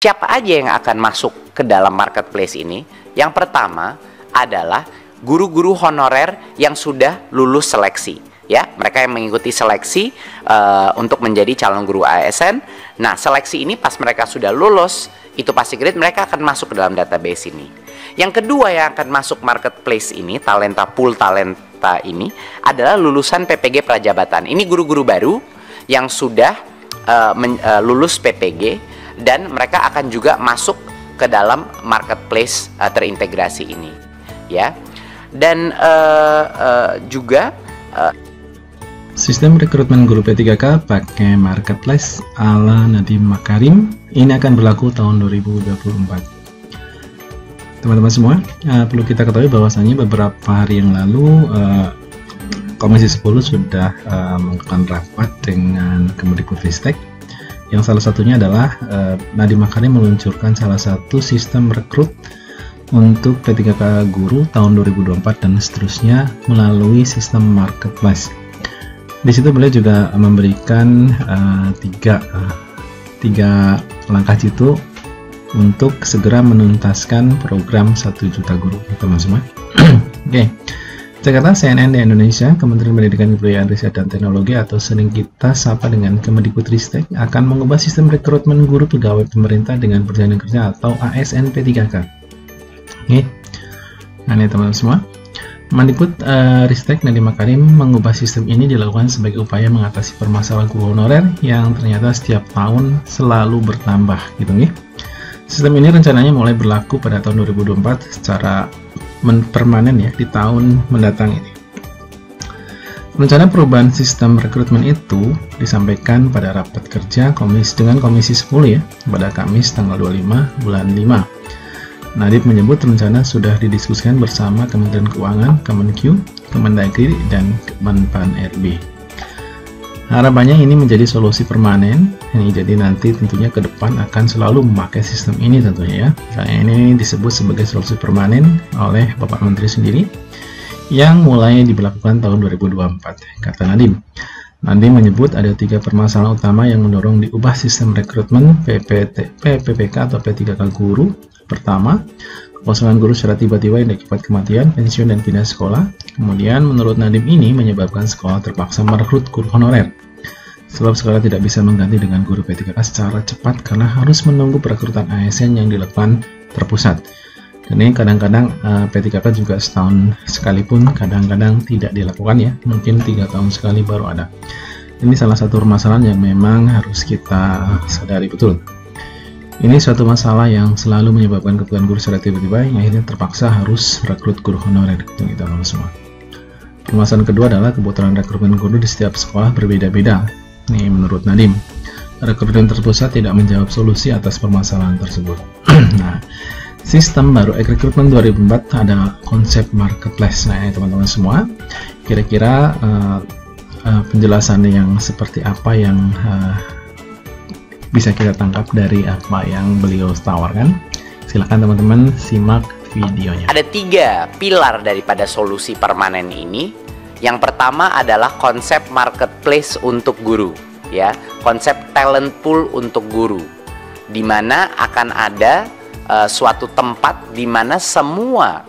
siapa aja yang akan masuk ke dalam marketplace ini? Yang pertama adalah guru-guru honorer yang sudah lulus seleksi. Ya, mereka yang mengikuti seleksi untuk menjadi calon guru ASN. Nah, seleksi ini pas mereka sudah lulus, itu pasti grade, mereka akan masuk ke dalam database ini. Yang kedua yang akan masuk marketplace ini, pool talenta ini adalah lulusan PPG Prajabatan. Ini guru-guru baru yang sudah lulus PPG, dan mereka akan juga masuk ke dalam marketplace terintegrasi ini, ya. Dan juga sistem rekrutmen guru P3K pakai marketplace ala Nadiem Makarim ini akan berlaku tahun 2024. Teman-teman semua, perlu kita ketahui bahwasanya beberapa hari yang lalu Komisi 10 sudah melakukan rapat dengan Kemendikbudristek, yang salah satunya adalah Nadiem Makarim meluncurkan salah satu sistem rekrut untuk P3K guru tahun 2024 dan seterusnya melalui sistem marketplace. Di situ beliau juga memberikan tiga langkah jitu untuk segera menuntaskan program 1 juta guru, teman-teman. Oke. Jakarta, CNN di Indonesia, Kementerian Pendidikan Kebudayaan Riset dan Teknologi atau sering kita sapa dengan Kemendikbudristek akan mengubah sistem rekrutmen guru pegawai pemerintah dengan perjanjian kerja atau ASN P3K. Oke. Nah, ini teman-teman semua, Kemendikbudristek Nadiem Makarim mengubah sistem ini dilakukan sebagai upaya mengatasi permasalahan guru honorer yang ternyata setiap tahun selalu bertambah, gitu nih. Sistem ini rencananya mulai berlaku pada tahun 2024 secara permanen ya, di tahun mendatang ini. Rencana perubahan sistem rekrutmen itu disampaikan pada rapat kerja dengan Komisi 10 ya, pada Kamis tanggal 25 bulan 5. Nadiem menyebut rencana sudah didiskusikan bersama Kementerian Keuangan, Kemenq, Kemendagri, dan Kemenpan RB. Harapannya ini menjadi solusi permanen. Jadi nanti tentunya ke depan akan selalu memakai sistem ini tentunya ya. Misalnya ini disebut sebagai solusi permanen oleh Bapak Menteri sendiri yang mulai diberlakukan tahun 2024, kata Nadiem. Nadiem menyebut ada 3 permasalahan utama yang mendorong diubah sistem rekrutmen PPK atau P3K guru. Pertama, kekosongan guru secara tiba-tiba yang akibat kematian, pensiun, dan pindah sekolah. Kemudian menurut Nadiem ini menyebabkan sekolah terpaksa merekrut guru honorer, sebab sekolah tidak bisa mengganti dengan guru P3K secara cepat karena harus menunggu perekrutan ASN yang dilakukan terpusat. Dan ini kadang-kadang P3K juga setahun sekalipun kadang-kadang tidak dilakukan ya, mungkin 3 tahun sekali baru ada. Ini salah satu permasalahan yang memang harus kita sadari betul. Ini suatu masalah yang selalu menyebabkan kebutuhan guru secara tiba-tiba yang akhirnya terpaksa harus rekrut guru honorer, gitu teman-teman semua. Permasalahan kedua adalah kebutuhan rekrutmen guru di setiap sekolah berbeda-beda. Nih menurut Nadiem, rekrutmen terpusat tidak menjawab solusi atas permasalahan tersebut. Nah, sistem baru rekrutmen 2004 ada konsep marketplace. Nah, teman-teman semua, kira-kira penjelasan yang seperti apa yang bisa kita tangkap dari apa yang beliau tawarkan? Silahkan teman-teman simak videonya. Ada 3 pilar daripada solusi permanen ini. Yang pertama adalah konsep marketplace untuk guru, ya, konsep talent pool untuk guru, di mana akan ada suatu tempat di mana semua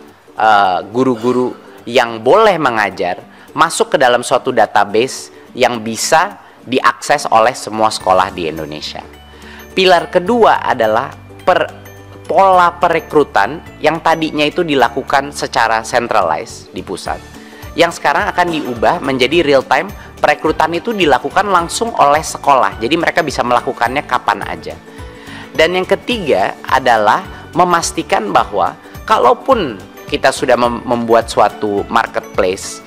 guru-guru yang boleh mengajar masuk ke dalam suatu database yang bisa diakses oleh semua sekolah di Indonesia. Pilar kedua adalah pola perekrutan yang tadinya itu dilakukan secara centralized di pusat, yang sekarang akan diubah menjadi real time. Perekrutan itu dilakukan langsung oleh sekolah, jadi mereka bisa melakukannya kapan aja. Dan yang ketiga adalah memastikan bahwa kalaupun kita sudah membuat suatu marketplace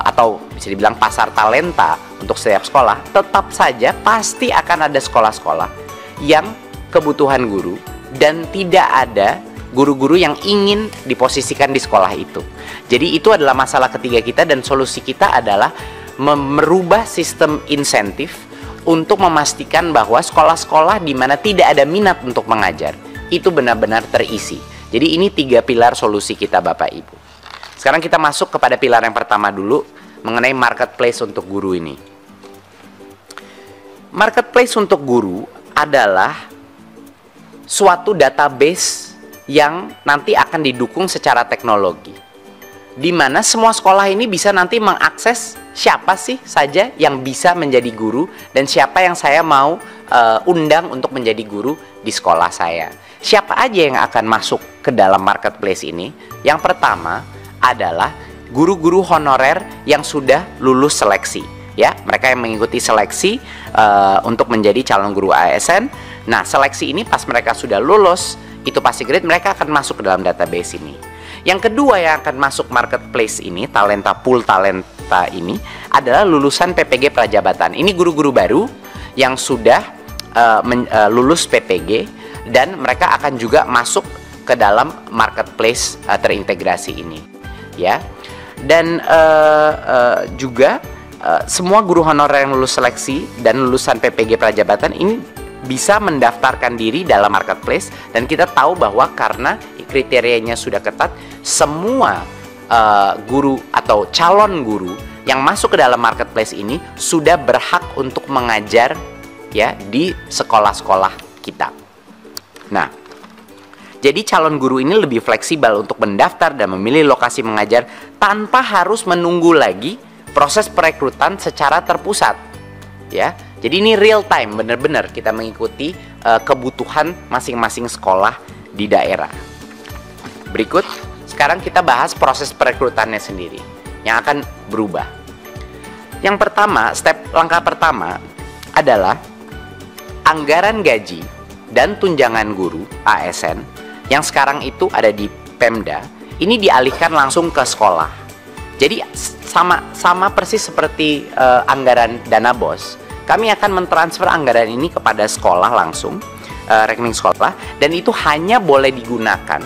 atau bisa dibilang pasar talenta untuk setiap sekolah, tetap saja pasti akan ada sekolah-sekolah yang kebutuhan guru dan tidak ada guru-guru yang ingin diposisikan di sekolah itu. Jadi itu adalah masalah ketiga kita, dan solusi kita adalah merubah sistem insentif untuk memastikan bahwa sekolah-sekolah di mana tidak ada minat untuk mengajar itu benar-benar terisi. Jadi ini 3 pilar solusi kita Bapak Ibu. Sekarang kita masuk kepada pilar yang pertama dulu, mengenai marketplace untuk guru ini. Marketplace untuk guru adalah suatu database yang nanti akan didukung secara teknologi, di mana semua sekolah ini bisa nanti mengakses siapa sih saja yang bisa menjadi guru dan siapa yang saya mau undang untuk menjadi guru di sekolah saya. Siapa aja yang akan masuk ke dalam marketplace ini? Yang pertama adalah guru-guru honorer yang sudah lulus seleksi, ya, mereka yang mengikuti seleksi untuk menjadi calon guru ASN. Nah, seleksi ini pas mereka sudah lulus, itu pasti grade, mereka akan masuk ke dalam database ini. Yang kedua yang akan masuk marketplace ini, talenta pool talenta ini, adalah lulusan PPG Prajabatan. Ini guru-guru baru yang sudah lulus PPG, dan mereka akan juga masuk ke dalam marketplace terintegrasi ini, ya. Dan juga semua guru honorer yang lulus seleksi dan lulusan PPG Prajabatan ini bisa mendaftarkan diri dalam marketplace, dan kita tahu bahwa karena kriterianya sudah ketat, semua guru atau calon guru yang masuk ke dalam marketplace ini sudah berhak untuk mengajar, ya, di sekolah-sekolah kita. Nah, jadi calon guru ini lebih fleksibel untuk mendaftar dan memilih lokasi mengajar tanpa harus menunggu lagi proses perekrutan secara terpusat, ya. Jadi ini real time, benar-benar kita mengikuti kebutuhan masing-masing sekolah di daerah. Berikut, sekarang kita bahas proses perekrutannya sendiri yang akan berubah. Yang pertama, langkah pertama adalah anggaran gaji dan tunjangan guru ASN yang sekarang itu ada di Pemda, ini dialihkan langsung ke sekolah. Jadi sama persis seperti anggaran dana BOS, kami akan mentransfer anggaran ini kepada sekolah langsung, rekening sekolah, dan itu hanya boleh digunakan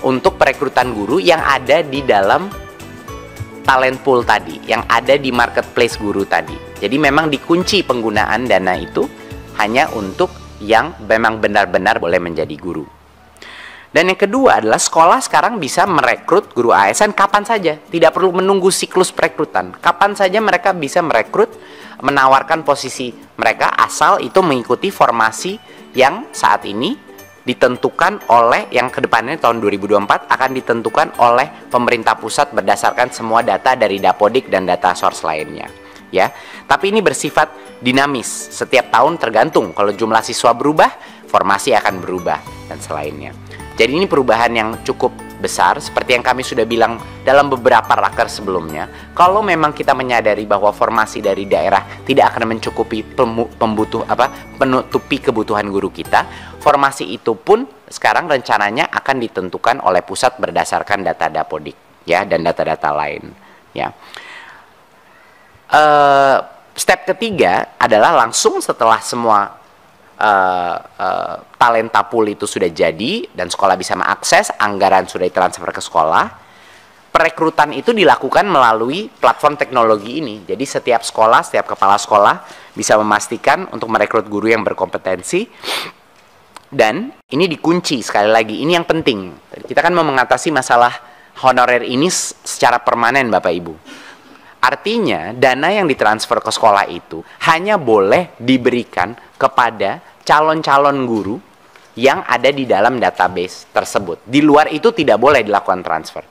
untuk perekrutan guru yang ada di dalam talent pool tadi, yang ada di marketplace guru tadi. Jadi memang dikunci penggunaan dana itu hanya untuk yang memang benar-benar boleh menjadi guru. Dan yang kedua adalah sekolah sekarang bisa merekrut guru ASN kapan saja, tidak perlu menunggu siklus perekrutan. Kapan saja mereka bisa merekrut, menawarkan posisi mereka, asal itu mengikuti formasi yang saat ini ditentukan oleh, yang kedepannya tahun 2024 akan ditentukan oleh pemerintah pusat berdasarkan semua data dari Dapodik dan data source lainnya, ya. Tapi ini bersifat dinamis, setiap tahun tergantung, kalau jumlah siswa berubah, formasi akan berubah dan selainnya. Jadi ini perubahan yang cukup besar, seperti yang kami sudah bilang dalam beberapa raker sebelumnya. Kalau memang kita menyadari bahwa formasi dari daerah tidak akan mencukupi penutupi kebutuhan guru kita, formasi itu pun sekarang rencananya akan ditentukan oleh pusat berdasarkan data Dapodik, ya, dan data-data lain, ya. Step ketiga adalah langsung setelah semua talenta pool itu sudah jadi dan sekolah bisa mengakses, anggaran sudah ditransfer ke sekolah, perekrutan itu dilakukan melalui platform teknologi ini. Jadi setiap sekolah, setiap kepala sekolah bisa memastikan untuk merekrut guru yang berkompetensi, dan ini dikunci. Sekali lagi, ini yang penting, kita kan mau mengatasi masalah honorer ini secara permanen, Bapak Ibu. Artinya dana yang ditransfer ke sekolah itu hanya boleh diberikan kepada calon-calon guru yang ada di dalam database tersebut. Di luar itu tidak boleh dilakukan transfer.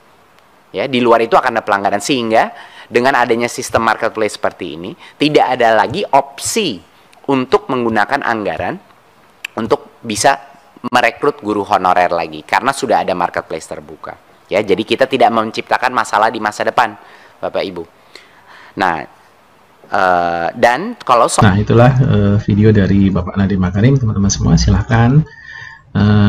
Ya, di luar itu akan ada pelanggaran, sehingga dengan adanya sistem marketplace seperti ini tidak ada lagi opsi untuk menggunakan anggaran untuk bisa merekrut guru honorer lagi karena sudah ada marketplace terbuka. Ya, jadi kita tidak menciptakan masalah di masa depan, Bapak Ibu. Nah, dan kalau nah, itulah video dari Bapak Nadiem Makarim, teman-teman semua. Silahkan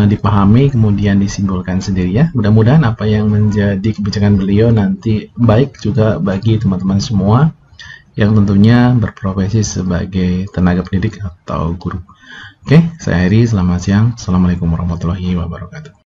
dipahami kemudian disimpulkan sendiri, ya. Mudah-mudahan apa yang menjadi kebijakan beliau nanti baik juga bagi teman-teman semua yang tentunya berprofesi sebagai tenaga pendidik atau guru. Oke, saya Heri, selamat siang. Assalamualaikum warahmatullahi wabarakatuh.